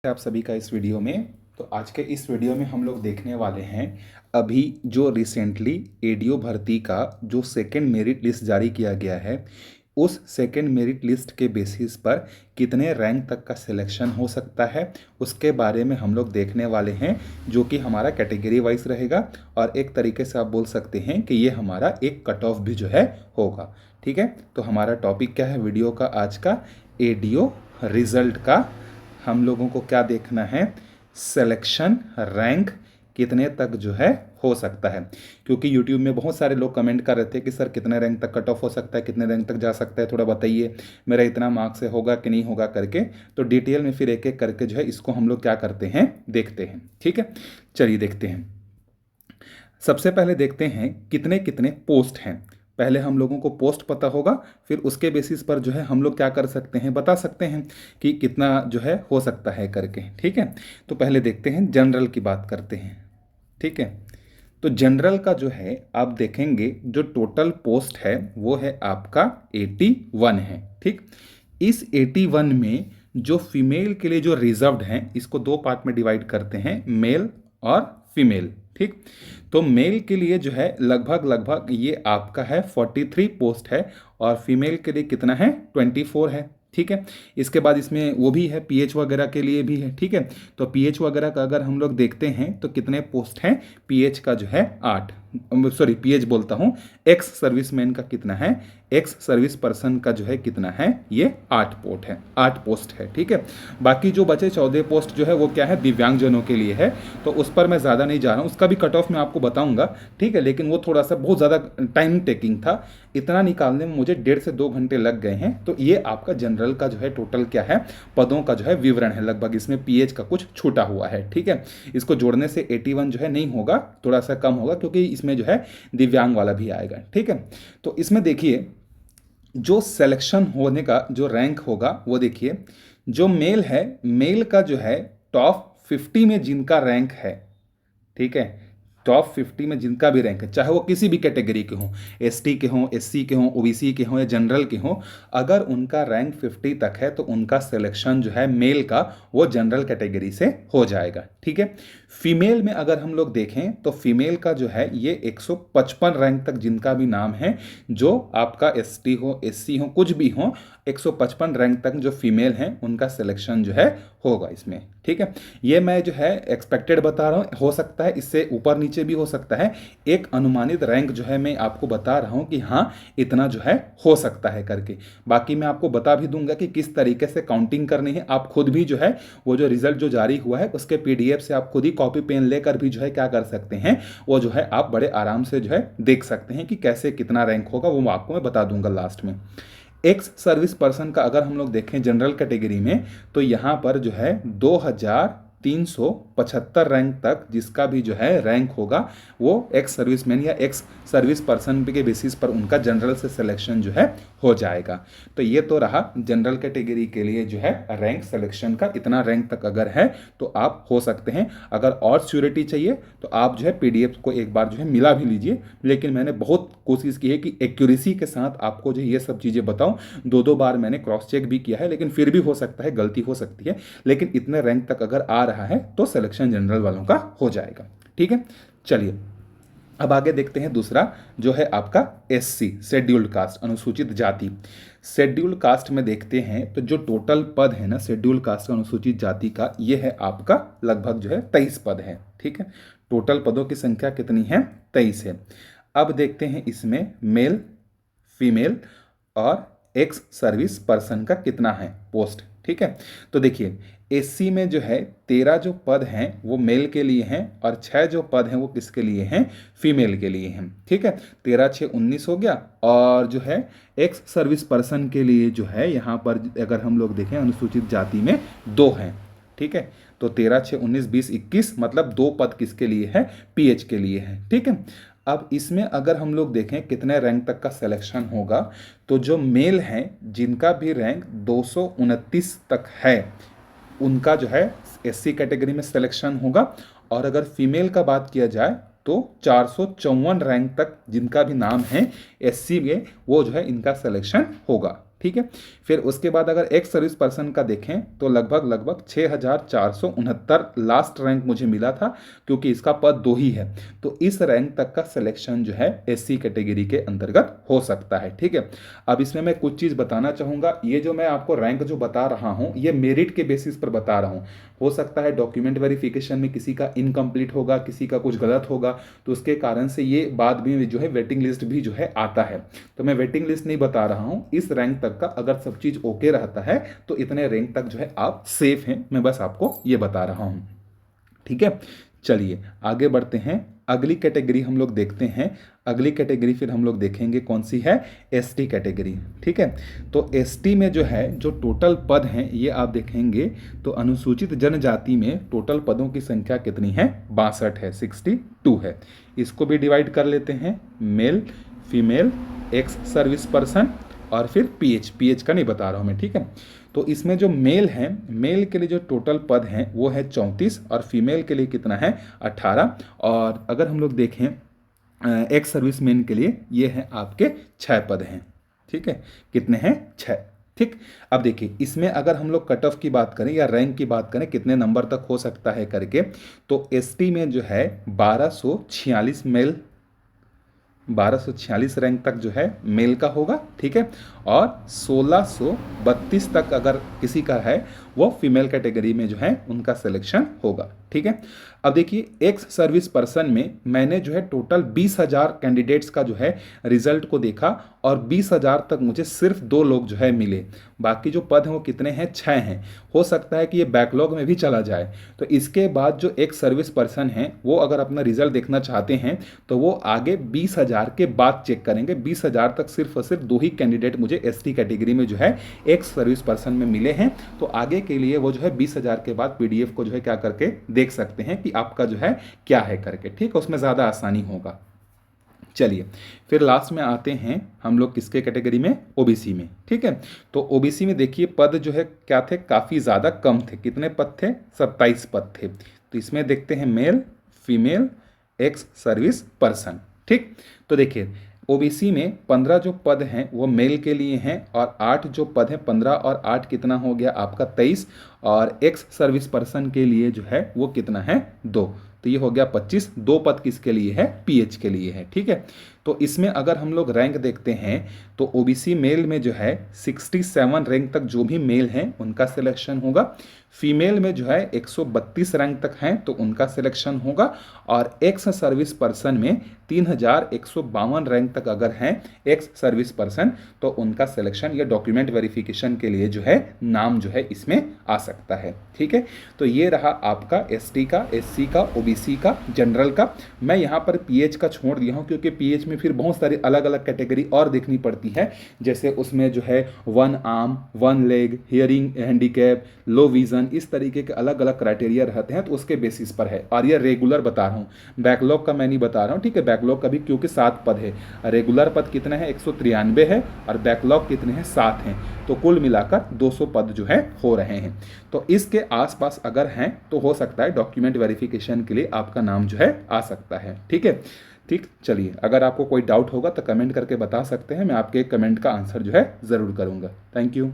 आप सभी का इस वीडियो में। तो आज के इस वीडियो में हम लोग देखने वाले हैं अभी जो रिसेंटली एडीओ भर्ती का जो सेकंड मेरिट लिस्ट जारी किया गया है, उस सेकंड मेरिट लिस्ट के बेसिस पर कितने रैंक तक का सिलेक्शन हो सकता है उसके बारे में हम लोग देखने वाले हैं, जो कि हमारा कैटेगरी वाइज रहेगा और एक तरीके से आप बोल सकते हैं कि ये हमारा एक कट ऑफ भी जो है होगा। ठीक है, तो हमारा टॉपिक क्या है वीडियो का आज का? एडीओ रिजल्ट का हम लोगों को क्या देखना है? सिलेक्शन रैंक कितने तक जो है हो सकता है, क्योंकि YouTube में बहुत सारे लोग कमेंट कर रहे थे कि सर कितने रैंक तक कट ऑफ हो सकता है, कितने रैंक तक जा सकता है, थोड़ा बताइए, मेरा इतना मार्क्स से होगा कि नहीं होगा करके। तो डिटेल में फिर एक एक करके जो है इसको हम लोग क्या करते हैं, देखते हैं। ठीक है, चलिए देखते हैं। सबसे पहले देखते हैं कितने कितने पोस्ट हैं। पहले हम लोगों को पोस्ट पता होगा, फिर उसके बेसिस पर जो है हम लोग क्या कर सकते हैं, बता सकते हैं कि कितना जो है हो सकता है करके। ठीक है, तो पहले देखते हैं जनरल की बात करते हैं। ठीक है, तो जनरल का जो है आप देखेंगे जो टोटल पोस्ट है वो है आपका 81 है। ठीक, इस 81 में जो फीमेल के लिए जो रिजर्व्ड हैं, इसको दो पार्ट में डिवाइड करते हैं, मेल और फीमेल। ठीक, तो मेल के लिए जो है लगभग लगभग ये आपका है 43 पोस्ट है और फीमेल के लिए कितना है, 24 है। ठीक है, इसके बाद इसमें वो भी है पीएच वगैरह के लिए भी है। ठीक है, तो पीएच वगैरह का अगर हम लोग देखते हैं तो कितने पोस्ट हैं, पीएच का जो है 8, सॉरी पीएच बोलता हूँ, एक्स सर्विसमैन का कितना है, एक्स सर्विस पर्सन का जो है कितना है, ये 8 पोस्ट है। ठीक है, बाकी जो बचे 14 पोस्ट जो है वो क्या है, दिव्यांगजनों के लिए है। तो उस पर मैं ज़्यादा नहीं जा रहा हूँ, उसका भी कट ऑफ मैं आपको बताऊंगा। ठीक है, लेकिन वो थोड़ा सा बहुत ज़्यादा टाइम टेकिंग था, इतना निकालने में मुझे 1.5 से 2 घंटे लग गए हैं। तो ये आपका जनरल का जो है टोटल क्या है, पदों का जो है विवरण है। लगभग इसमें पीएच का कुछ छूटा हुआ है। ठीक है, इसको जोड़ने से 81 जो है नहीं होगा, थोड़ा सा कम होगा, क्योंकि इसमें जो है दिव्यांग वाला भी आएगा। ठीक है, तो इसमें देखिए जो सिलेक्शन होने का जो रैंक होगा वो देखिए, जो मेल है, मेल का जो है टॉप 50 में जिनका रैंक है, ठीक है, टॉप 50 में जिनका भी रैंक है, चाहे वो किसी भी कैटेगरी के हों, एसटी के हों, एससी के हों, ओबीसी के हों या जनरल के हों, अगर उनका रैंक 50 तक है तो उनका सिलेक्शन जो है मेल का वो जनरल कैटेगरी से हो जाएगा। ठीक है, फीमेल में अगर हम लोग देखें तो फीमेल का जो है ये 155 रैंक तक जिनका भी नाम है, जो आपका एसटी हो, एससी हो, कुछ भी हो, 155 रैंक तक जो फीमेल हैं उनका सिलेक्शन जो है होगा इसमें। ठीक है, ये मैं जो है एक्सपेक्टेड बता रहा हूँ, हो सकता है इससे ऊपर नीचे भी हो सकता है, एक अनुमानित रैंक जो है मैं आपको बता रहा हूँ कि हाँ इतना जो है हो सकता है करके। बाकी मैं आपको बता भी दूंगा कि किस तरीके से काउंटिंग करनी है। आप खुद भी जो है वो जो रिजल्ट जो जारी हुआ है उसके पीडीएफ से आप खुद ही कॉपी पेन लेकर भी जो है क्या कर सकते हैं, वो जो है आप बड़े आराम से जो है देख सकते हैं कि कैसे कितना रैंक होगा, वो आपको मैं बता दूंगा लास्ट में। एक्स सर्विस पर्सन का अगर हम लोग देखें जनरल कैटेगरी में, तो यहाँ पर जो है 2375 रैंक तक जिसका भी जो है रैंक होगा वो एक्स सर्विसमैन या एक्स सर्विस पर्सन के बेसिस पर उनका जनरल से सिलेक्शन जो है हो जाएगा। तो ये तो रहा जनरल कैटेगरी के लिए जो है रैंक सिलेक्शन का, इतना रैंक तक अगर है तो आप हो सकते हैं। अगर और श्योरिटी चाहिए तो आप जो है पीडीएफ को एक बार जो है मिला भी लीजिए, लेकिन मैंने बहुत कोशिश की है कि एक्यूरेसी के साथ आपको जो ये सब चीज़ें बताऊं। 2 बार मैंने क्रॉस चेक भी किया है, लेकिन फिर भी हो सकता है गलती हो सकती है, लेकिन इतने रैंक तक अगर आ रहा है तो सिलेक्शन जनरल वालों का हो जाएगा। ठीक है, चलिए अब आगे देखते हैं दूसरा जो है आपका एससी, शेड्यूल्ड कास्ट, अनुसूचित जाति। शेड्यूल्ड कास्ट में देखते हैं तो जो टोटल पद है ना शेड्यूल्ड कास्ट अनुसूचित जाति का, ये है आपका लगभग जो है 23 पद है। ठीक है, टोटल पदों की संख्या कितनी है, 23 है। अब देखते हैं इसमें मेल, फीमेल और एक्स सर्विस पर्सन का कितना है पोस्ट। ठीक है, तो देखिए एससी में जो है 13 जो पद हैं वो मेल के लिए हैं और 6 जो पद हैं वो किसके लिए हैं, फीमेल के लिए हैं। ठीक है, 13 6 19 हो गया, और जो है एक्स सर्विस पर्सन के लिए जो है यहाँ पर अगर हम लोग देखें अनुसूचित जाति में 2 हैं। ठीक है, तो 13 6 19 20 21, मतलब 2 पद किसके लिए है, पीएच के लिए है। ठीक है, अब इसमें अगर हम लोग देखें कितने रैंक तक का सिलेक्शन होगा, तो जो मेल हैं जिनका भी रैंक 229 तक है उनका जो है एससी कैटेगरी में सिलेक्शन होगा, और अगर फीमेल का बात किया जाए तो 454 रैंक तक जिनका भी नाम है एससी में, वो जो है इनका सिलेक्शन होगा। ठीक है। फिर उसके बाद अगर एक्स सर्विस पर्सन का देखें तो लगभग 6469 लास्ट रैंक मुझे मिला था, क्योंकि इसका पद 2 ही है। तो इस रैंक तक का सिलेक्शन जो है एससी कैटेगरी के अंतर्गत हो सकता है, ठीक है। अब इसमें मैं कुछ चीज़ बताना चाहूँगा। ये जो मैं आपको रैंक जो बता रहा हूँ ये मेरिट के बेसिस पर बता रहा हूँ। हो सकता है डॉक्यूमेंट वेरिफिकेशन में किसी का इनकम्प्लीट होगा, किसी का कुछ गलत होगा, तो उसके कारण से ये बाद में जो है वेटिंग लिस्ट भी जो है आता है। तो मैं वेटिंग लिस्ट नहीं बता रहा हूँ, इस रैंक तक का अगर सब चीज़ ओके रहता है तो इतने रैंक तक जो है आप सेफ हैं, मैं बस आपको ये बता रहा हूँ, ठीक है। चलिए आगे बढ़ते हैं, अगली कैटेगरी हम लोग देखते हैं। अगली कैटेगरी फिर हम लोग देखेंगे कौन सी है, एसटी कैटेगरी, ठीक है। तो एसटी में जो है जो टोटल पद हैं ये आप देखेंगे तो अनुसूचित जनजाति में टोटल पदों की संख्या कितनी है, 62 है, 62 है। इसको भी डिवाइड कर लेते हैं, male, female, ex service person और फिर पीएच का नहीं बता रहा हूँ मैं, ठीक है। तो इसमें जो मेल है, मेल के लिए जो टोटल पद हैं वो है 34 और फीमेल के लिए कितना है, 18। और अगर हम लोग देखें एक्स सर्विसमैन के लिए ये है आपके 6 पद हैं, ठीक है। कितने हैं, 6, ठीक। अब देखिए इसमें अगर हम लोग कट ऑफ की बात करें या रैंक की बात करें कितने नंबर तक हो सकता है करके, तो एसटी में जो है 1246 मेल, 1246 रैंक तक जो है मेल का होगा, ठीक है। और 1632 तक अगर किसी का है वो फीमेल कैटेगरी में जो है उनका सिलेक्शन होगा, ठीक है। अब देखिए एक्स सर्विस पर्सन में मैंने जो है टोटल 20,000 कैंडिडेट्स का जो है रिजल्ट को देखा और 20,000 तक मुझे सिर्फ 2 लोग जो है मिले। बाकी जो पद हैं वो कितने हैं, 6 हैं। हो सकता है कि ये बैकलॉग में भी चला जाए। तो इसके बाद जो एक सर्विस पर्सन है वो अगर अपना रिजल्ट देखना चाहते हैं तो वो आगे 20,000 के बाद चेक करेंगे। 20,000 तक सिर्फ और सिर्फ 2 ही कैंडिडेट मुझे एसटी कैटेगरी में जो है एक सर्विस पर्सन में मिले हैं। तो आगे के लिए वो जो है 20,000 के बाद पीडीएफ को जो है क्या करके देख सकते हैं कि आपका जो है क्या है करके, ठीक है। उसमें ज़्यादा आसानी होगा। चलिए फिर लास्ट में आते हैं हम लोग किसके कैटेगरी में, ओबीसी में, ठीक है। तो ओबीसी में देखिए पद जो है क्या थे, काफ़ी ज़्यादा कम थे। कितने पद थे, 27 पद थे। तो इसमें देखते हैं male, female, ex service person, ठीक। तो देखिए ओबीसी में 15 जो पद हैं वो मेल के लिए हैं और 8 जो पद हैं, 15 और 8 कितना हो गया आपका 23। और एक्स सर्विस पर्सन के लिए जो है वो कितना है, 2। तो ये हो गया 25। 2 पद किसके लिए है, पीएच के लिए है, ठीक है। तो इसमें अगर हम लोग रैंक देखते हैं तो ओबीसी मेल में जो है 67 रैंक तक जो भी मेल हैं उनका सिलेक्शन होगा। फीमेल में जो है 132 रैंक तक हैं तो उनका सिलेक्शन होगा। और एक्स सर्विस पर्सन में 3152 रैंक तक अगर हैं एक्स सर्विस पर्सन तो उनका सिलेक्शन या डॉक्यूमेंट वेरिफिकेशन के लिए जो है नाम जो है इसमें आ सकता है, ठीक है। तो ये रहा आपका एसटी का, एससी का, ओबीसी का, जनरल का। मैं यहाँ पर पीएच का छोड़ दिया हूँ क्योंकि पीएच में फिर बहुत सारी अलग अलग कैटेगरी और देखनी पड़ती है। जैसे उसमें जो है 1 arm, 1 leg, hearing handicap, low vision, इस तरीके के अलग अलग क्राइटेरिया रहते हैं। तो उसके बेसिस पर है और ये रेगुलर बता रहा हूँ, बैकलॉग का मैं नहीं बता रहा हूँ, ठीक है। बैकलॉग का भी क्योंकि 7 पद है, रेगुलर पद कितना है 193 है और बैकलॉग कितने हैं 7 हैं। तो कुल मिलाकर 200 पद जो है हो रहे हैं। तो इसके आसपास अगर हैं तो हो सकता है डॉक्यूमेंट वेरिफिकेशन के लिए आपका नाम जो है आ सकता है, ठीक है। ठीक, चलिए अगर आपको कोई डाउट होगा तो कमेंट करके बता सकते हैं, मैं आपके कमेंट का आंसर जो है ज़रूर करूँगा। Thank you.